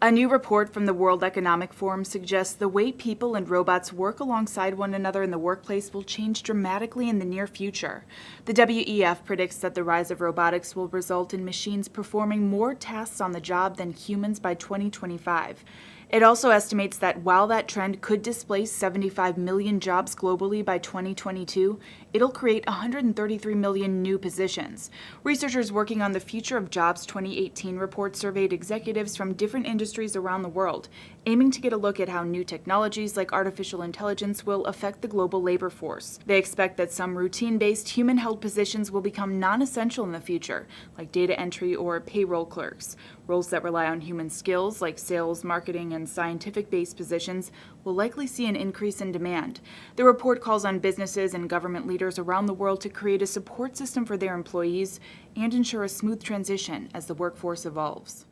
A new report from the World Economic Forum suggests the way people and robots work alongside one another in the workplace will change dramatically in the near future. The WEF predicts that the rise of robotics will result in machines performing more tasks on the job than humans by 2025. It also estimates that while that trend could displace 75 million jobs globally by 2022, it'll create 133 million new positions. Researchers working on the Future of Jobs 2018 report surveyed executives from different industries around the world, aiming to get a look at how new technologies like artificial intelligence will affect the global labor force. They expect that some routine-based, human-held positions will become non-essential in the future, like data entry or payroll clerks. Roles that rely on human skills, like sales, marketing, and scientific-based positions, will likely see an increase in demand. The report calls on businesses and government leaders around the world to create a support system for their employees and ensure a smooth transition as the workforce evolves.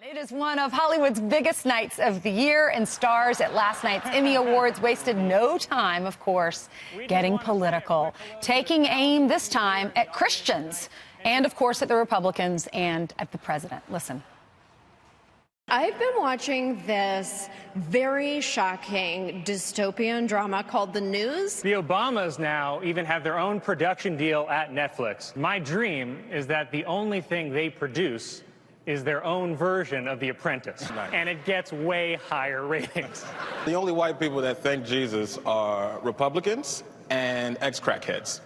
It is one of Hollywood's biggest nights of the year, and stars at last night's Emmy Awards wasted no time, of course, getting political, taking aim this time at Christians and, of course, at the Republicans and at the president. Listen. I've been watching this very shocking dystopian drama called The News. The Obamas now even have their own production deal at Netflix. My dream is that the only thing they produce is their own version of The Apprentice, and it gets way higher ratings. The only white people that thank Jesus are Republicans and ex-crackheads.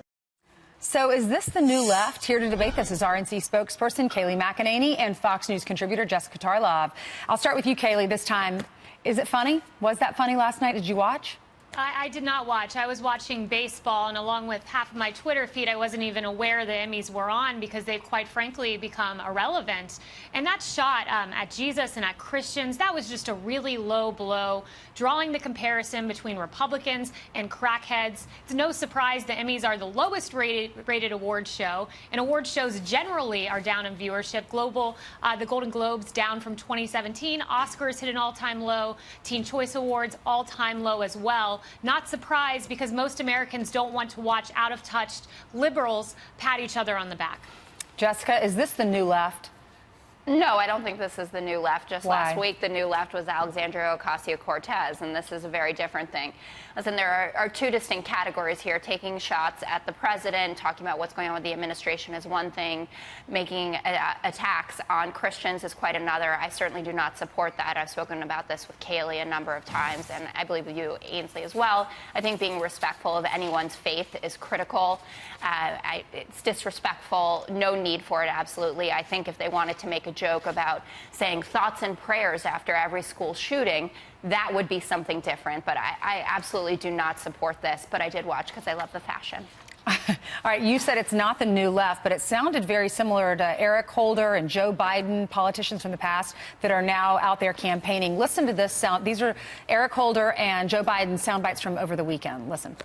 So is this the new left? Here to debate this is RNC spokesperson Kayleigh McEnany and Fox News contributor Jessica Tarlov. I'll start with you, Kayleigh, this time. Is it funny? Was that funny last night? Did you watch? I did not watch. I was watching baseball, and along with half of my Twitter feed, I wasn't even aware the Emmys were on because they've quite frankly become irrelevant. And that shot at Jesus and at Christians, that was just a really low blow, drawing the comparison between Republicans and crackheads. It's no surprise the Emmys are the lowest rated award show, and award shows generally are down in viewership. The Golden Globes down from 2017. Oscars hit an all-time low. Teen Choice Awards all-time low as well. Not surprised, because most Americans don't want to watch out-of-touch liberals pat each other on the back. Jessica, is this the new left? No, I don't think this is the new left. Just Why? last week, the new left was Alexandria Ocasio-Cortez, and this is a very different thing. Listen, there are two distinct categories here. Taking shots at the president, talking about what's going on with the administration is one thing. Making attacks on Christians is quite another. I certainly do not support that. I've spoken about this with Kayleigh a number of times, and I believe with you, Ainsley, as well. I think being respectful of anyone's faith is critical. It's disrespectful. No need for it, absolutely. I think if they wanted to make a joke about saying thoughts and prayers after every school shooting, that would be something different. But I absolutely do not support this. But I did watch because I love the fashion. All right, you said it's not the new left, but it sounded very similar to Eric Holder and Joe Biden, politicians from the past that are now out there campaigning. Listen to this sound. These are Eric Holder and Joe Biden sound bites from over the weekend. Listen.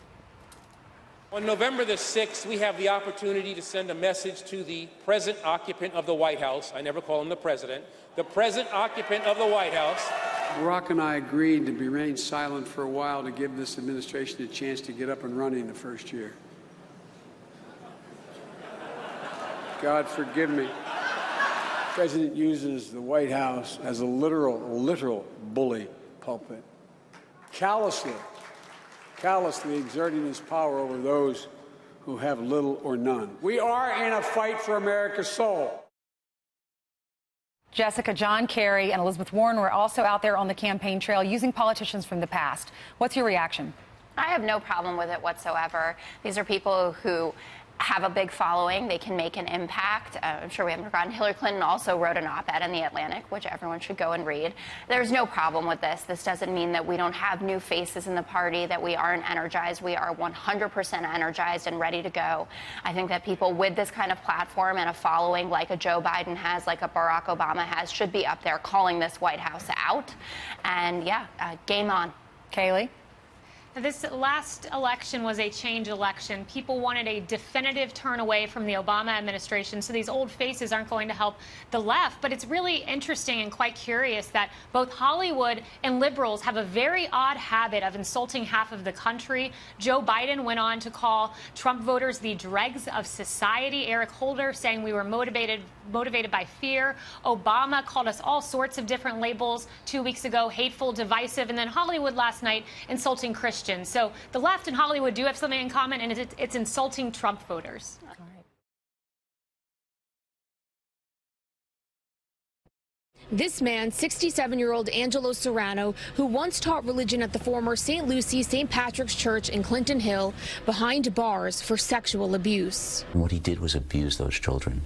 On November the 6th, we have the opportunity to send a message to the present occupant of the White House. I never call him the president. The present occupant of the White House. Barack and I agreed to remain silent for a while to give this administration a chance to get up and running the first year. God forgive me. The president uses the White House as a literal bully pulpit, callously exerting his power over those who have little or none. We are in a fight for America's soul. Jessica, John Kerry and Elizabeth Warren were also out there on the campaign trail using politicians from the past. What's your reaction? I have no problem with it whatsoever. These are people who have a big following. They can make an impact. I'm sure we haven't forgotten Hillary Clinton also wrote an op-ed in The Atlantic, which everyone should go and read. There's no problem with this. This doesn't mean that we don't have new faces in the party, that we aren't energized. We are 100% energized and ready to go. I think that people with this kind of platform and a following like a Joe Biden has, like a Barack Obama has, should be up there calling this White House out. And yeah, game on. Kayleigh? This last election was a change election. People wanted a definitive turn away from the Obama administration, so these old faces aren't going to help the left. But it's really interesting and quite curious that both Hollywood and liberals have a very odd habit of insulting half of the country. Joe Biden went on to call Trump voters the dregs of society. Eric Holder saying we were motivated by fear. Obama called us all sorts of different labels 2 weeks ago, hateful, divisive, and then Hollywood last night insulting Christians. So the left and Hollywood do have something in common, and it's insulting Trump voters. This man, 67-year-old Angelo Serrano, who once taught religion at the former St. Lucie St. Patrick's Church in Clinton Hill, behind bars for sexual abuse. What he did was abuse those children.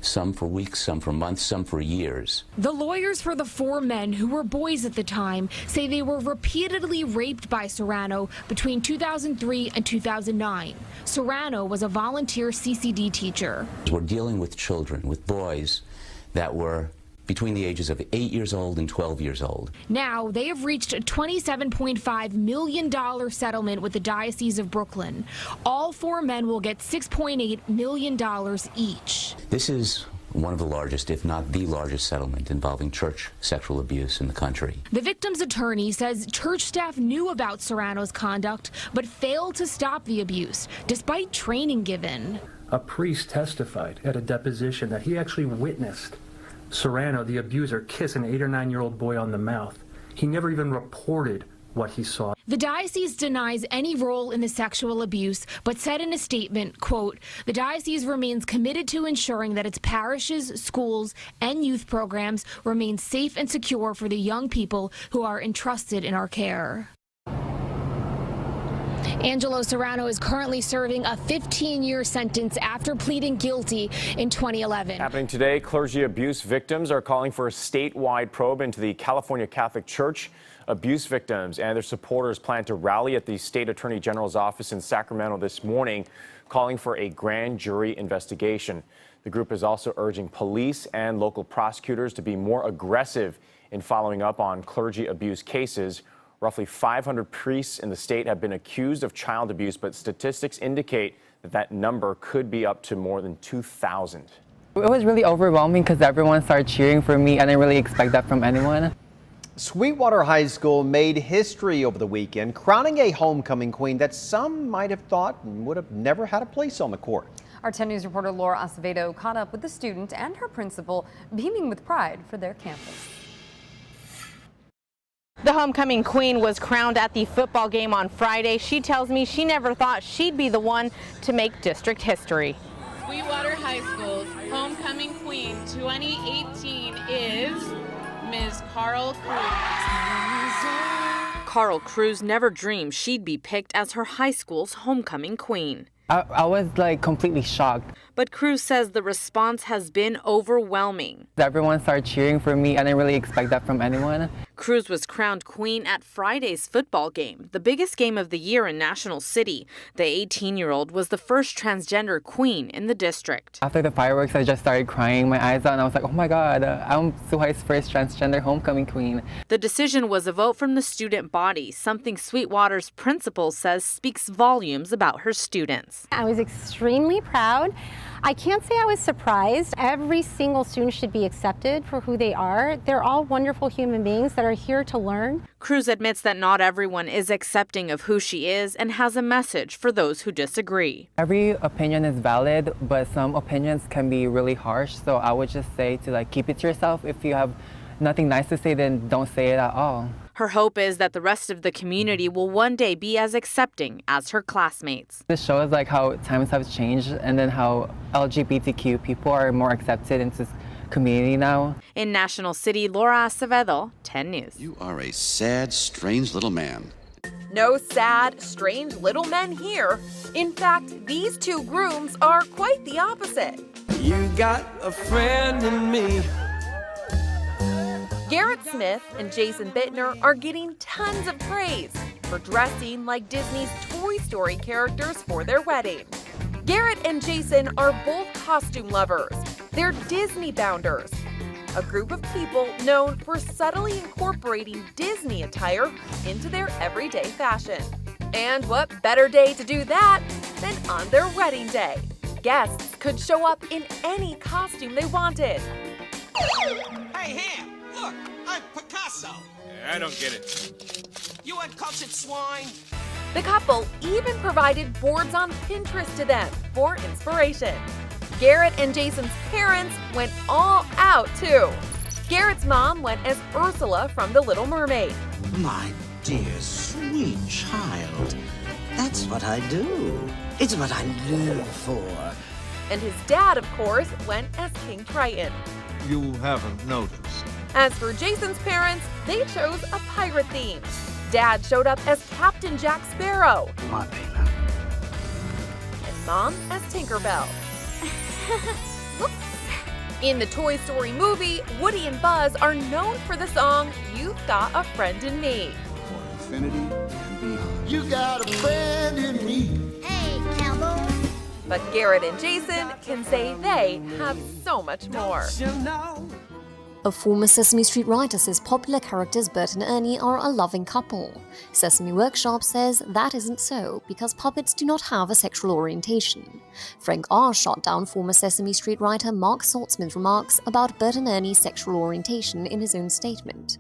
Some for weeks, some for months, some for years. The lawyers for the four men, who were boys at the time, say they were repeatedly raped by Serrano between 2003 and 2009. Serrano was a volunteer CCD teacher. We're dealing with children, with boys that were between the ages of 8 years old and 12 years old. Now, they have reached a $27.5 million settlement with the Diocese of Brooklyn. All four men will get $6.8 million each. This is one of the largest, if not the largest, settlement involving church sexual abuse in the country. The victim's attorney says church staff knew about Serrano's conduct, but failed to stop the abuse, despite training given. A priest testified at a deposition that he actually witnessed Serrano, the abuser, kiss an 8 or 9-year-old boy on the mouth. He never even reported what he saw. The diocese denies any role in the sexual abuse, but said in a statement, quote, "The diocese remains committed to ensuring that its parishes, schools, and youth programs remain safe and secure for the young people who are entrusted in our care." Angelo Serrano is currently serving a 15-year sentence after pleading guilty in 2011. Happening today, clergy abuse victims are calling for a statewide probe into the California Catholic Church. Abuse victims and their supporters plan to rally at the state attorney general's office in Sacramento this morning, calling for a grand jury investigation. The group is also urging police and local prosecutors to be more aggressive in following up on clergy abuse cases. Roughly 500 priests in the state have been accused of child abuse, but statistics indicate that that number could be up to more than 2,000. It was really overwhelming because everyone started cheering for me. I didn't really expect that from anyone. Sweetwater High School made history over the weekend, crowning a homecoming queen that some might have thought would have never had a place on the court. Our 10 News reporter Laura Acevedo caught up with the student and her principal, beaming with pride for their campus. The homecoming queen was crowned at the football game on Friday. She tells me she never thought she'd be the one to make district history. Sweetwater High School's homecoming queen 2018 is Ms. Carl Cruz. Carl Cruz never dreamed she'd be picked as her high school's homecoming queen. I was like completely shocked. But Cruz says the response has been overwhelming. Everyone started cheering for me. I didn't really expect that from anyone. Cruz was crowned queen at Friday's football game, the biggest game of the year in National City. The 18-year-old was the first transgender queen in the district. After the fireworks, I just started crying my eyes out, and I was like, oh my God, I'm Suhai's first transgender homecoming queen. The decision was a vote from the student body, something Sweetwater's principal says speaks volumes about her students. I was extremely proud. I can't say I was surprised. Every single student should be accepted for who they are. They're all wonderful human beings that are here to learn. Cruz admits that not everyone is accepting of who she is and has a message for those who disagree. Every opinion is valid, but some opinions can be really harsh. So I would just say to keep it to yourself. If you have nothing nice to say, then don't say it at all. Her hope is that the rest of the community will one day be as accepting as her classmates. This shows how times have changed and then how LGBTQ people are more accepted in this community now. In National City, Laura Acevedo, 10 News. You are a sad, strange little man. No sad, strange little men here. In fact, these two grooms are quite the opposite. You got a friend in me. Garrett Smith and Jason Bittner are getting tons of praise for dressing like Disney's Toy Story characters for their wedding. Garrett and Jason are both costume lovers. They're Disney bounders, a group of people known for subtly incorporating Disney attire into their everyday fashion. And what better day to do that than on their wedding day? Guests could show up in any costume they wanted. Hey, Ham, look, I'm Picasso. I don't get it. You uncultured swine. The couple even provided boards on Pinterest to them for inspiration. Garrett and Jason's parents went all out, too. Garrett's mom went as Ursula from The Little Mermaid. My dear, sweet child. That's what I do. It's what I live for. And his dad, of course, went as King Triton. You haven't noticed. As for Jason's parents, they chose a pirate theme. Dad showed up as Captain Jack Sparrow. My baby. And Mom as Tinkerbell. In the Toy Story movie, Woody and Buzz are known for the song You've Got a Friend in Me. For infinity and beyond. You got a friend in me. Hey, cowboy. But Garrett and Jason can say they have so much more. A former Sesame Street writer says popular characters Bert and Ernie are a loving couple. Sesame Workshop says that isn't so because puppets do not have a sexual orientation. Frank R. shot down former Sesame Street writer Mark Saltzman's remarks about Bert and Ernie's sexual orientation in his own statement.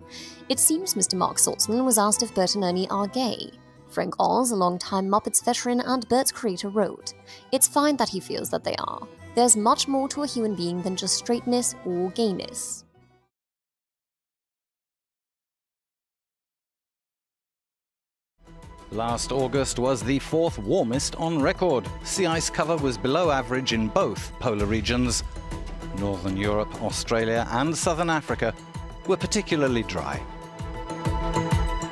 It seems Mr. Mark Saltzman was asked if Bert and Ernie are gay. Frank Oz, a longtime Muppets veteran and Bert's creator, wrote, "It's fine that he feels that they are. There's much more to a human being than just straightness or gayness." Last August was the fourth warmest on record. Sea ice cover was below average in both polar regions. Northern Europe, Australia and Southern Africa were particularly dry.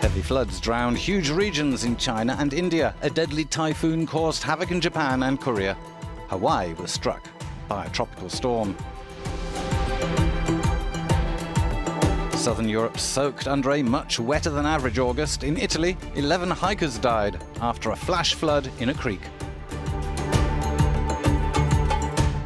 Heavy floods drowned huge regions in China and India. A deadly typhoon caused havoc in Japan and Korea. Hawaii was struck by a tropical storm. Southern Europe soaked under a much wetter than average August. In Italy, 11 hikers died after a flash flood in a creek.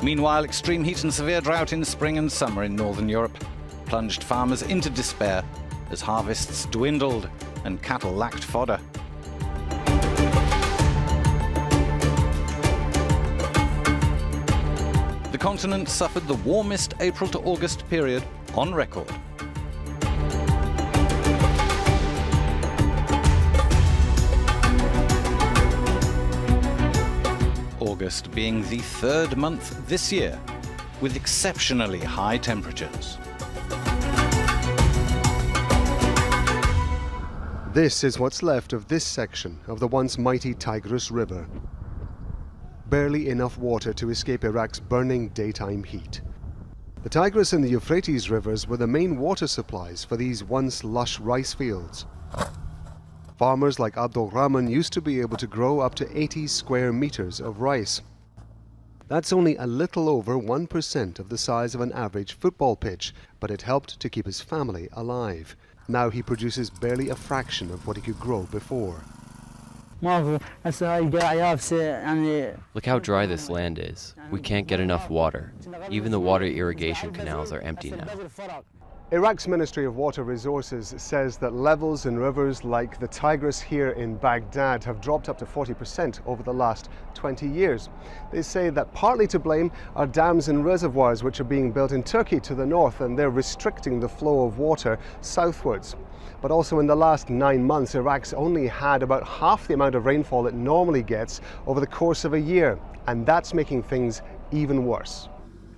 Meanwhile, extreme heat and severe drought in spring and summer in Northern Europe plunged farmers into despair as harvests dwindled and cattle lacked fodder. The continent suffered the warmest April to August period on record. August being the third month this year with exceptionally high temperatures. This is what's left of this section of the once mighty Tigris River. Barely enough water to escape Iraq's burning daytime heat. The Tigris and the Euphrates rivers were the main water supplies for these once lush rice fields. Farmers like Abdul Rahman used to be able to grow up to 80 square meters of rice. That's only a little over 1% of the size of an average football pitch, but it helped to keep his family alive. Now he produces barely a fraction of what he could grow before. Look how dry this land is. We can't get enough water. Even the water irrigation canals are empty now. Iraq's Ministry of Water Resources says that levels in rivers like the Tigris here in Baghdad have dropped up to 40% over the last 20 years. They say that partly to blame are dams and reservoirs which are being built in Turkey to the north, and they're restricting the flow of water southwards. But also in the last 9 months, Iraq's only had about half the amount of rainfall it normally gets over the course of a year, and that's making things even worse.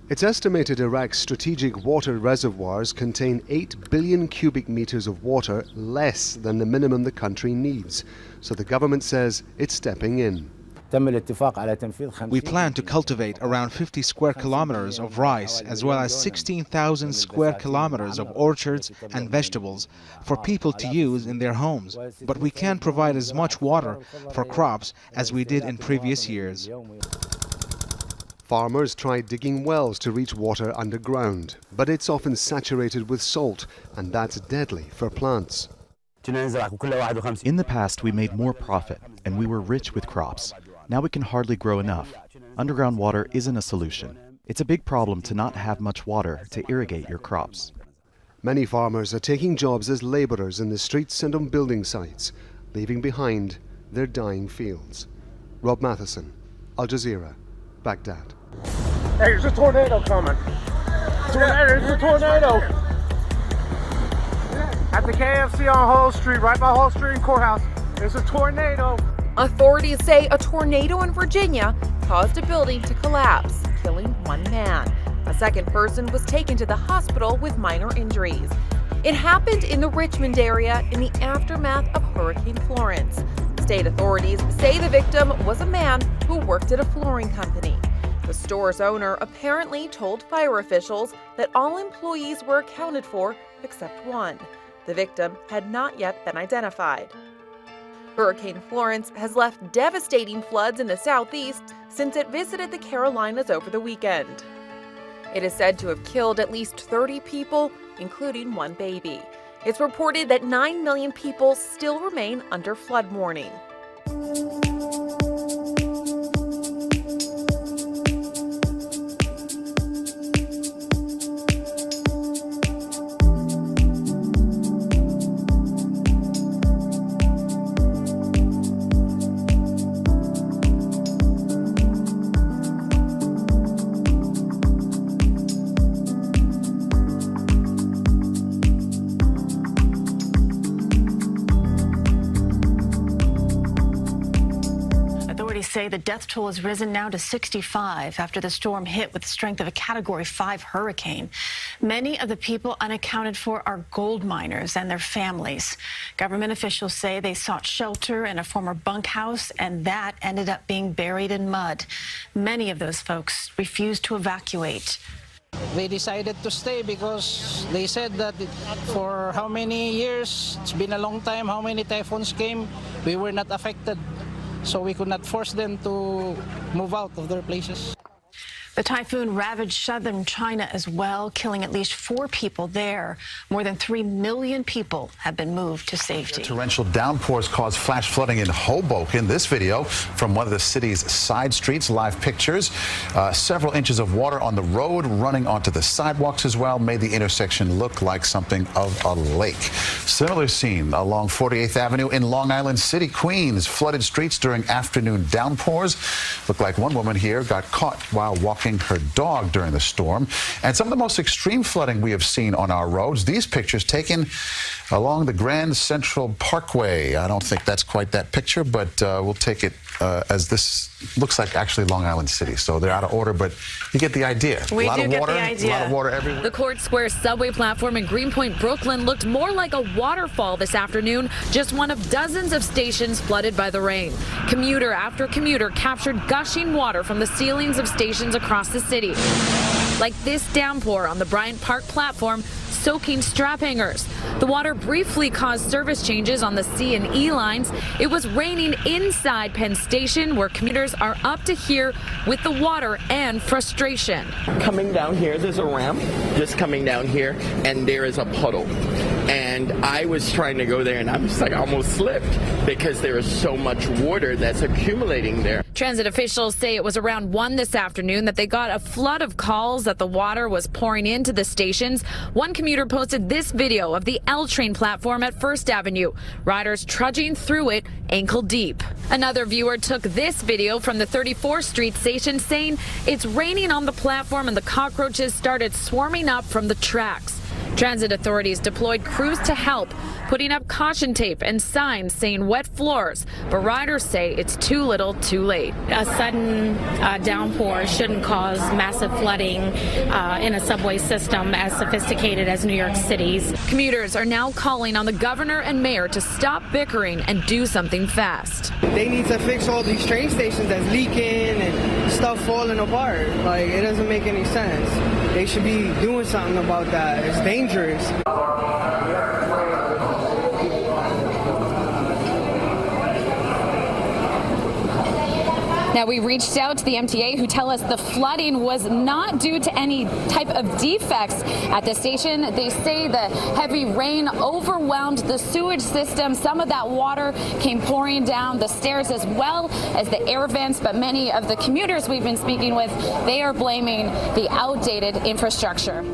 It's estimated Iraq's strategic water reservoirs contain 8 billion cubic meters of water, less than the minimum the country needs. So the government says it's stepping in. We plan to cultivate around 50 square kilometers of rice, as well as 16,000 square kilometers of orchards and vegetables for people to use in their homes. But we can't provide as much water for crops as we did in previous years. Farmers tried digging wells to reach water underground, but it's often saturated with salt, and that's deadly for plants. In the past, we made more profit, and we were rich with crops. Now we can hardly grow enough. Underground water isn't a solution. It's a big problem to not have much water to irrigate your crops. Many farmers are taking jobs as laborers in the streets and on building sites, leaving behind their dying fields. Rob Matheson, Al Jazeera, Baghdad. Hey, there's a tornado coming. There's a tornado. At the KFC on Hull Street, right by Hull Street and Courthouse. There's a tornado. Authorities say a tornado in Virginia caused a building to collapse, killing one man. A second person was taken to the hospital with minor injuries. It happened in the Richmond area in the aftermath of Hurricane Florence. State authorities say the victim was a man who worked at a flooring company. The store's owner apparently told fire officials that all employees were accounted for except one. The victim had not yet been identified. Hurricane Florence has left devastating floods in the southeast since it visited the Carolinas over the weekend. It is said to have killed at least 30 people, including one baby. It's reported that 9 million people still remain under flood warning. Say the death toll has risen now to 65 after the storm hit with the strength of a Category 5 hurricane. Many of the people unaccounted for are gold miners and their families. Government officials say they sought shelter in a former bunkhouse, and that ended up being buried in mud. Many of those folks refused to evacuate. They decided to stay because they said that for how many years, it's been a long time, how many typhoons came, we were not affected. So we could not force them to move out of their places. The typhoon ravaged southern China as well, killing at least 4 people there. More than 3 million people have been moved to safety. Torrential downpours caused flash flooding in Hoboken. This video from one of the city's side streets, live pictures. Several inches of water on the road, running onto the sidewalks as well, made the intersection look like something of a lake. Similar scene along 48th Avenue in Long Island City, Queens. Flooded streets during afternoon downpours. Looked like one woman here got caught while walking her dog during the storm. And some of the most extreme flooding we have seen on our roads. These pictures taken along the Grand Central Parkway. I don't think that's quite that picture, but we'll take it as this looks like actually Long Island City. So they're out of order, but you get the idea. We a lot do of get water, the idea. A lot of water everywhere. The Court Square subway platform in Greenpoint, Brooklyn looked more like a waterfall this afternoon, just one of dozens of stations flooded by the rain. Commuter after commuter captured gushing water from the ceilings of stations across the city. Like this downpour on the Bryant Park platform, soaking strap hangers. The water briefly caused service changes on the C and E lines. It was raining inside Penn Station, where commuters are up to here with the water and frustration. Coming down here, there's a ramp just coming down here, and there is a puddle. And I was trying to go there, and I was like, almost slipped because there is so much water that's accumulating there. Transit officials say it was around 1 this afternoon that they got a flood of calls that the water was pouring into the stations. One commuter posted this video of the L train platform at First Avenue. Riders trudging through it ankle deep. Another viewer took this video from the 34th Street station saying it's raining on the platform and the cockroaches started swarming up from the tracks. Transit authorities deployed crews to help, putting up caution tape and signs saying wet floors, but riders say it's too little too late. A sudden downpour shouldn't cause massive flooding in a subway system as sophisticated as New York City's. Commuters are now calling on the governor and mayor to stop bickering and do something fast. They need to fix all these train stations that's leaking and stuff falling apart. Like, it doesn't make any sense. They should be doing something about that. It's dangerous. Now, we reached out to the MTA, who tell us the flooding was not due to any type of defects at the station. They say the heavy rain overwhelmed the sewage system. Some of that water came pouring down the stairs as well as the air vents. But many of the commuters we've been speaking with, they are blaming the outdated infrastructure.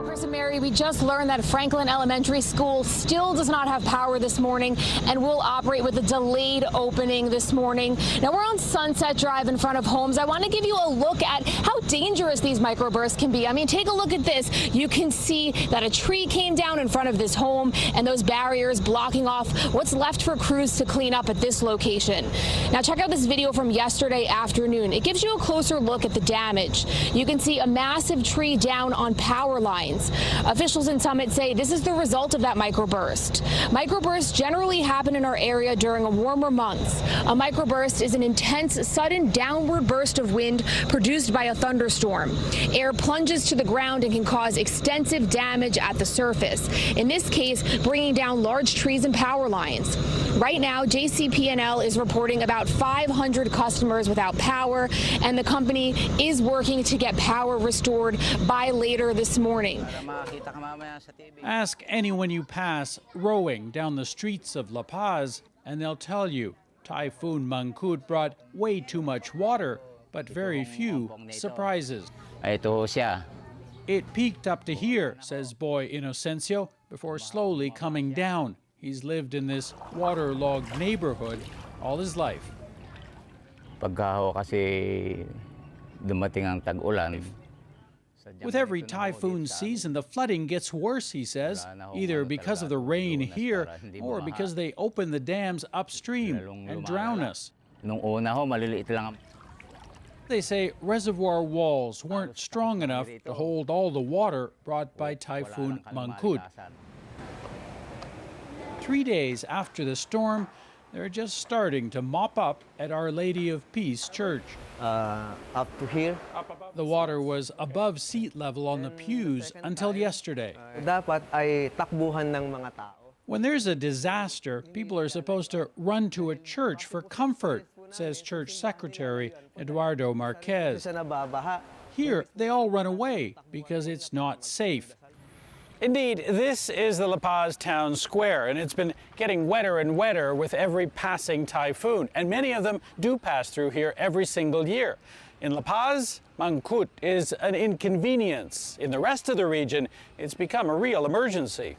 Chris and Mary, we just learned that Franklin Elementary School still does not have power this morning and will operate with a delayed opening this morning. Now we're on Sunset Drive in front of homes. I want to give you a look at how dangerous these microbursts can be. I mean, take a look at this. You can see that a tree came down in front of this home and those barriers blocking off what's left for crews to clean up at this location. Now check out this video from yesterday afternoon. It gives you a closer look at the damage. You can see a massive tree down on power lines. Officials in Summit say this is the result of that microburst. Microbursts generally happen in our area during warmer months. A microburst is an intense, sudden downward burst of wind produced by a thunderstorm. Air plunges to the ground and can cause extensive damage at the surface. In this case, bringing down large trees and power lines. Right now, JCP&L is reporting about 500 customers without power, and the company is working to get power restored by later this morning. Ask anyone you pass rowing down the streets of La Paz, and they'll tell you Typhoon Mangkhut brought way too much water, but very few surprises. It peaked up to here, says boy Inocencio, before slowly coming down. He's lived in this waterlogged neighborhood all his life. With every typhoon season, the flooding gets worse, he says, either because of the rain here or because they open the dams upstream and drown us. They say reservoir walls weren't strong enough to hold all the water brought by Typhoon Mangkhut. 3 days after the storm, they're just starting to mop up at Our Lady of Peace Church. Up to here. The water was above seat level on the pews until yesterday. When there's a disaster, people are supposed to run to a church for comfort, says Church Secretary Eduardo Marquez. Here, they all run away because it's not safe. Indeed, this is the La Paz town square, and it's been getting wetter and wetter with every passing typhoon, and many of them do pass through here every single year. In La Paz, Mangkhut is an inconvenience. In the rest of the region, it's become a real emergency.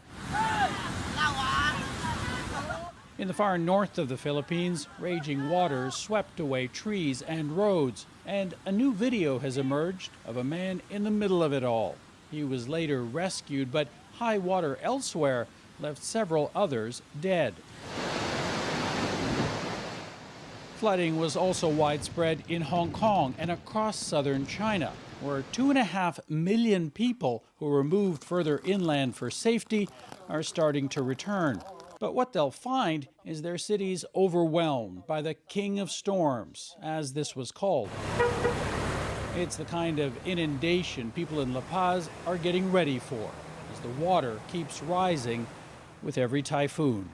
In the far north of the Philippines, raging waters swept away trees and roads, and a new video has emerged of a man in the middle of it all. He was later rescued, but high water elsewhere left several others dead. Flooding was also widespread in Hong Kong and across southern China, where 2.5 million people who were moved further inland for safety are starting to return. But what they'll find is their cities overwhelmed by the king of storms, as this was called. It's the kind of inundation people in La Paz are getting ready for, as the water keeps rising with every typhoon.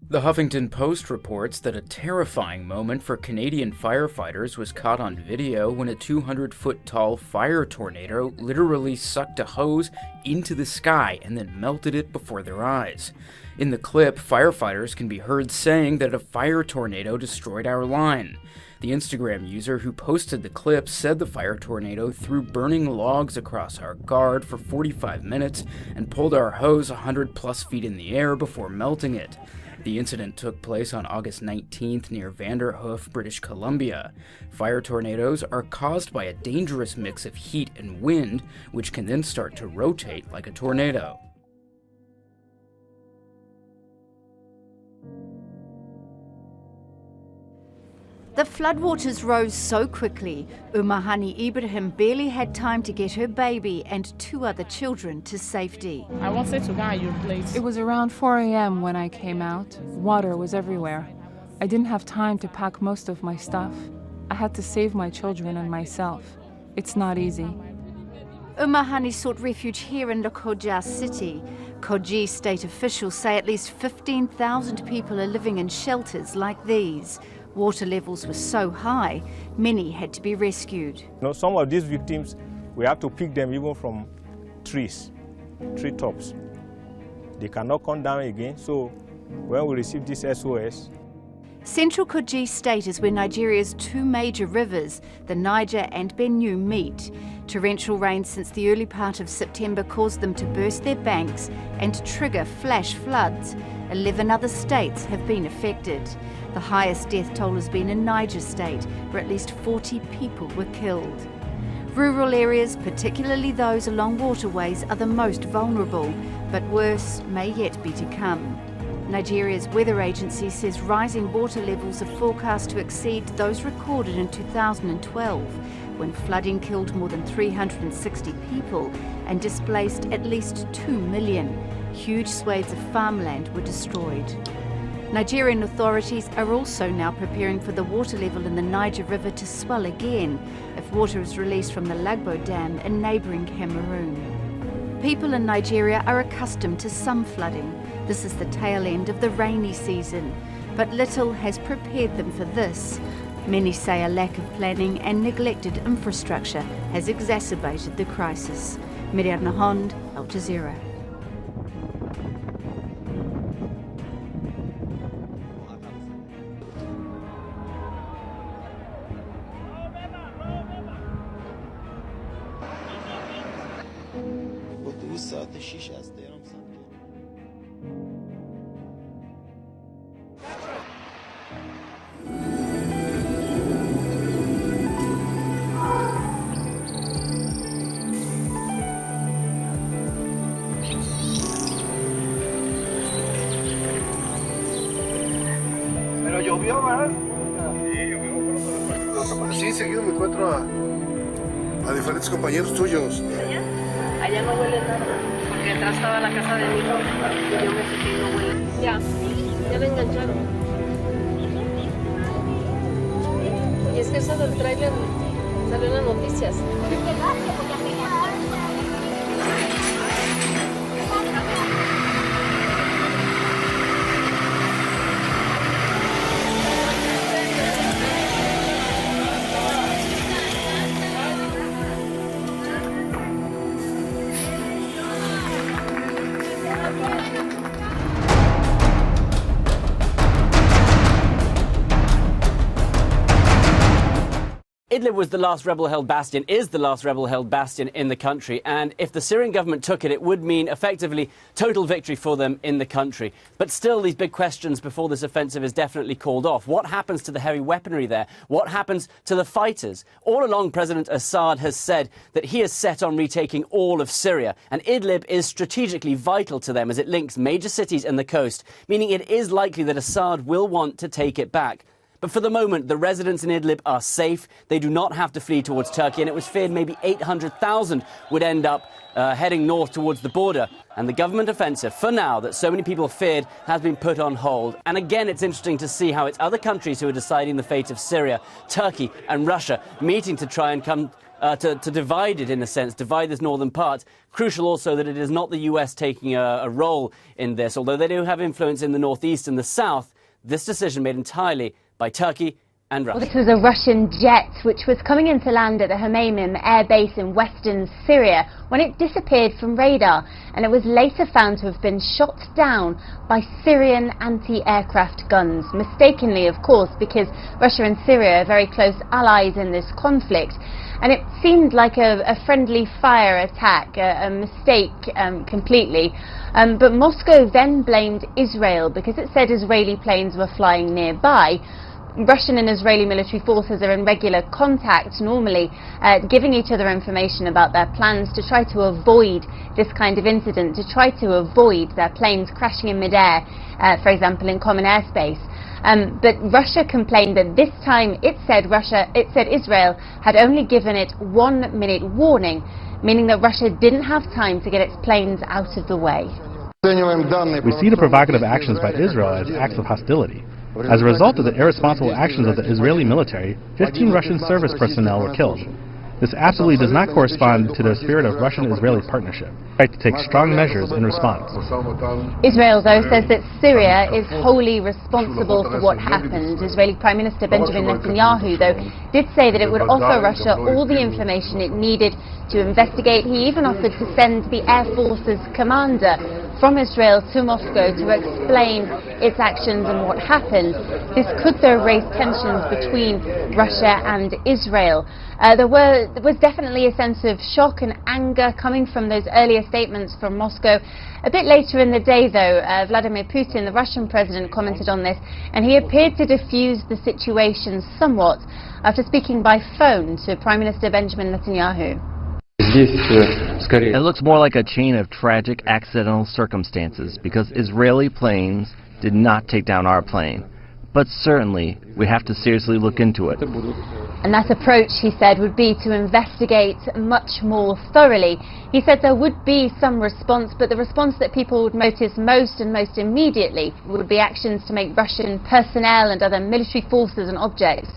The Huffington Post reports that a terrifying moment for Canadian firefighters was caught on video when a 200-foot-tall fire tornado literally sucked a hose into the sky and then melted it before their eyes. In the clip, firefighters can be heard saying that a fire tornado destroyed our line. The Instagram user who posted the clip said the fire tornado threw burning logs across our guard for 45 minutes and pulled our hose 100+ feet in the air before melting it. The incident took place on August 19th near Vanderhoof, British Columbia. Fire tornadoes are caused by a dangerous mix of heat and wind, which can then start to rotate like a tornado. The floodwaters rose so quickly, Umahani Ibrahim barely had time to get her baby and 2 other children to safety. I wanted to buy your place. It was around 4 a.m. when I came out. Water was everywhere. I didn't have time to pack most of my stuff. I had to save my children and myself. It's not easy. Umahani sought refuge here in Lokoja city. Kogi state officials say at least 15,000 people are living in shelters like these. Water levels were so high, many had to be rescued. Some of these victims, we have to pick them even from trees, tree tops. They cannot come down again, so when we receive this SOS, Central Kogi State is where Nigeria's two major rivers, the Niger and Benue, meet. Torrential rain since the early part of September caused them to burst their banks and trigger flash floods. 11 other states have been affected. The highest death toll has been in Niger State, where at least 40 people were killed. Rural areas, particularly those along waterways, are the most vulnerable, but worse may yet be to come. Nigeria's weather agency says rising water levels are forecast to exceed those recorded in 2012, when flooding killed more than 360 people and displaced at least 2 million. Huge swathes of farmland were destroyed. Nigerian authorities are also now preparing for the water level in the Niger River to swell again if water is released from the Lagbo Dam in neighbouring Cameroon. People in Nigeria are accustomed to some flooding. This is the tail end of the rainy season, but little has prepared them for this. Many say a lack of planning and neglected infrastructure has exacerbated the crisis. Miriam Nahond, Al Jazeera. Pero llovió más. Sí, llovió. Sí, seguido me encuentro a diferentes compañeros tuyos. Allá no huele nada, porque atrás estaba la casa de mi hijo y yo me fijé y no huele. Ya me engancharon. Y es que eso del tráiler salió en las noticias. Idlib was the last rebel-held bastion, is the last rebel-held bastion in the country, and if the Syrian government took it, it would mean effectively total victory for them in the country. But still, these big questions before this offensive is definitely called off. What happens to the heavy weaponry there? What happens to the fighters? All along, President Assad has said that he is set on retaking all of Syria, and Idlib is strategically vital to them as it links major cities in the coast, meaning it is likely that Assad will want to take it back. But for the moment, the residents in Idlib are safe. They do not have to flee towards Turkey, and it was feared maybe 800,000 would end up heading north towards the border. And the government offensive, for now, that so many people feared, has been put on hold. And again, it's interesting to see how it's other countries who are deciding the fate of Syria, Turkey and Russia, meeting to try and come to divide it, in a sense, divide this northern part. Crucial also that it is not the US taking a role in this, although they do have influence in the northeast and the south. This decision made entirely by Turkey and Russia. Well, this was a Russian jet which was coming in to land at the Hmeimim air base in western Syria when it disappeared from radar, and it was later found to have been shot down by Syrian anti-aircraft guns. Mistakenly, of course, because Russia and Syria are very close allies in this conflict. And it seemed like a friendly fire attack, a mistake completely. But Moscow then blamed Israel because it said Israeli planes were flying nearby. Russian and Israeli military forces are in regular contact normally, giving each other information about their plans to try to avoid this kind of incident, to try to avoid their planes crashing in midair, for example, in common airspace. But Russia complained that this time it said Israel had only given it 1 minute warning, meaning that Russia didn't have time to get its planes out of the way. We see the provocative actions by Israel as acts of hostility. As a result of the irresponsible actions of the Israeli military, 15 Russian service personnel were killed. This absolutely does not correspond to the spirit of Russian-Israeli partnership. We have to take strong measures in response. Israel, though, says that Syria is wholly responsible for what happened. Israeli Prime Minister Benjamin Netanyahu, though, did say that it would offer Russia all the information it needed to investigate. He even offered to send the Air Force's commander from Israel to Moscow to explain its actions and what happened. This could, though, raise tensions between Russia and Israel. There was definitely a sense of shock and anger coming from those earlier statements from Moscow. A bit later in the day, though, Vladimir Putin, the Russian president, commented on this, and he appeared to diffuse the situation somewhat after speaking by phone to Prime Minister Benjamin Netanyahu. It looks more like a chain of tragic accidental circumstances because Israeli planes did not take down our plane. But certainly, we have to seriously look into it. And that approach, he said, would be to investigate much more thoroughly. He said there would be some response, but the response that people would notice most and most immediately would be actions to make Russian personnel and other military forces and objects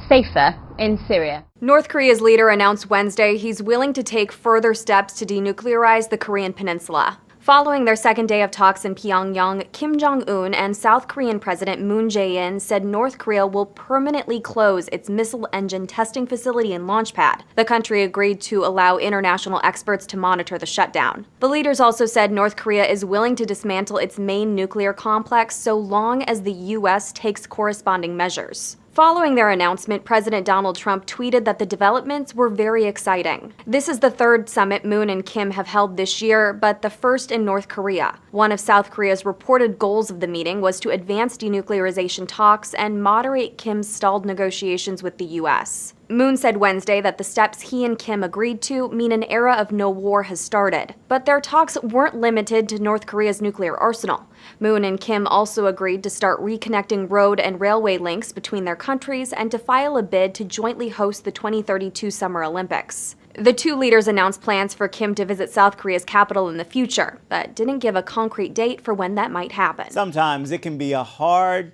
safer in Syria. North Korea's leader announced Wednesday he's willing to take further steps to denuclearize the Korean peninsula. Following their second day of talks in Pyongyang, Kim Jong-un and South Korean President Moon Jae-in said North Korea will permanently close its missile engine testing facility and launch pad. The country agreed to allow international experts to monitor the shutdown. The leaders also said North Korea is willing to dismantle its main nuclear complex so long as the U.S. takes corresponding measures. Following their announcement, President Donald Trump tweeted that the developments were very exciting. This is the third summit Moon and Kim have held this year, but the first in North Korea. One of South Korea's reported goals of the meeting was to advance denuclearization talks and moderate Kim's stalled negotiations with the U.S. Moon said Wednesday that the steps he and Kim agreed to mean an era of no war has started. But their talks weren't limited to North Korea's nuclear arsenal. Moon and Kim also agreed to start reconnecting road and railway links between their countries and to file a bid to jointly host the 2032 Summer Olympics. The two leaders announced plans for Kim to visit South Korea's capital in the future, but didn't give a concrete date for when that might happen. Sometimes it can be hard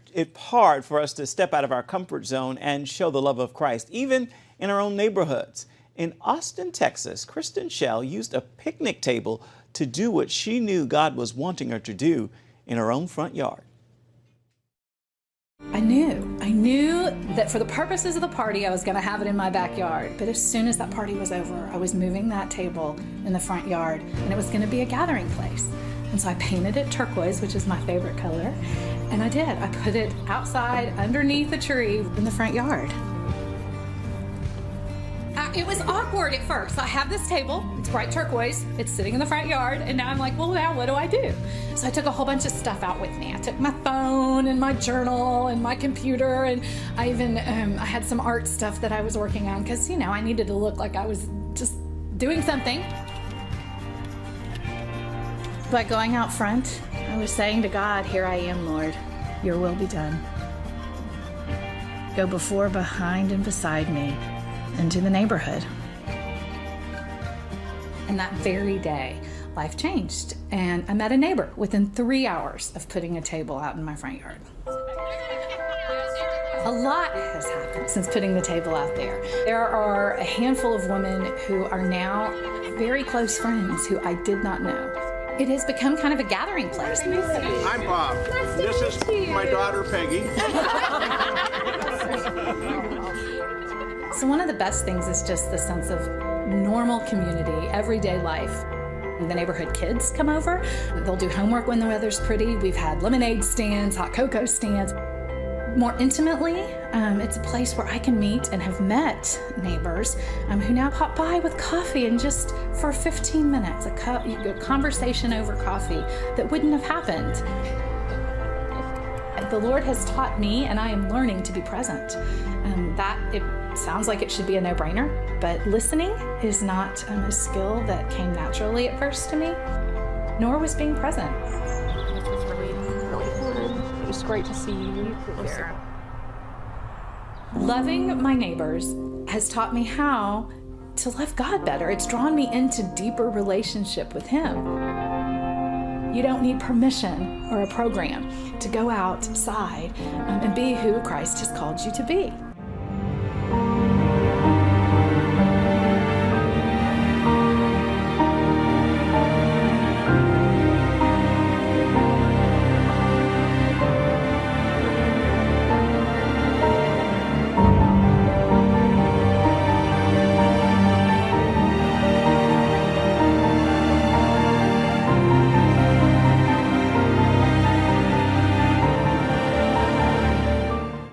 for us to step out of our comfort zone and show the love of Christ, even in our own neighborhoods. In Austin, Texas, Kristen Schell used a picnic table to do what she knew God was wanting her to do in her own front yard. I knew that for the purposes of the party, I was going to have it in my backyard. But as soon as that party was over, I was moving that table in the front yard, and it was going to be a gathering place. And so I painted it turquoise, which is my favorite color. And I did. I put it outside underneath the tree in the front yard. It was awkward at first. I have this table, it's bright turquoise, it's sitting in the front yard, and now I'm like, well, now what do I do? So I took a whole bunch of stuff out with me. I took my phone and my journal and my computer, and I even, I had some art stuff that I was working on because, you know, I needed to look like I was just doing something. But going out front, I was saying to God, here I am, Lord, your will be done. Go before, behind, and beside me into the neighborhood. And that very day, life changed, and I met a neighbor within 3 hours of putting a table out in my front yard. A lot has happened since putting the table out there. There are a handful of women who are now very close friends who I did not know. It has become kind of a gathering place. I'm Bob. This is my daughter, Peggy. So one of the best things is just the sense of normal community, everyday life. The neighborhood kids come over. They'll do homework when the weather's pretty. We've had lemonade stands, hot cocoa stands. More intimately, it's a place where I can meet and have met neighbors who now pop by with coffee and just for 15 minutes, a conversation over coffee that wouldn't have happened. The Lord has taught me, and I am learning to be present. It sounds like it should be a no-brainer, but listening is not a skill that came naturally at first to me, nor was being present. It was really fun. It was great to see you there. Loving my neighbors has taught me how to love God better. It's drawn me into deeper relationship with Him. You don't need permission or a program to go outside and be who Christ has called you to be.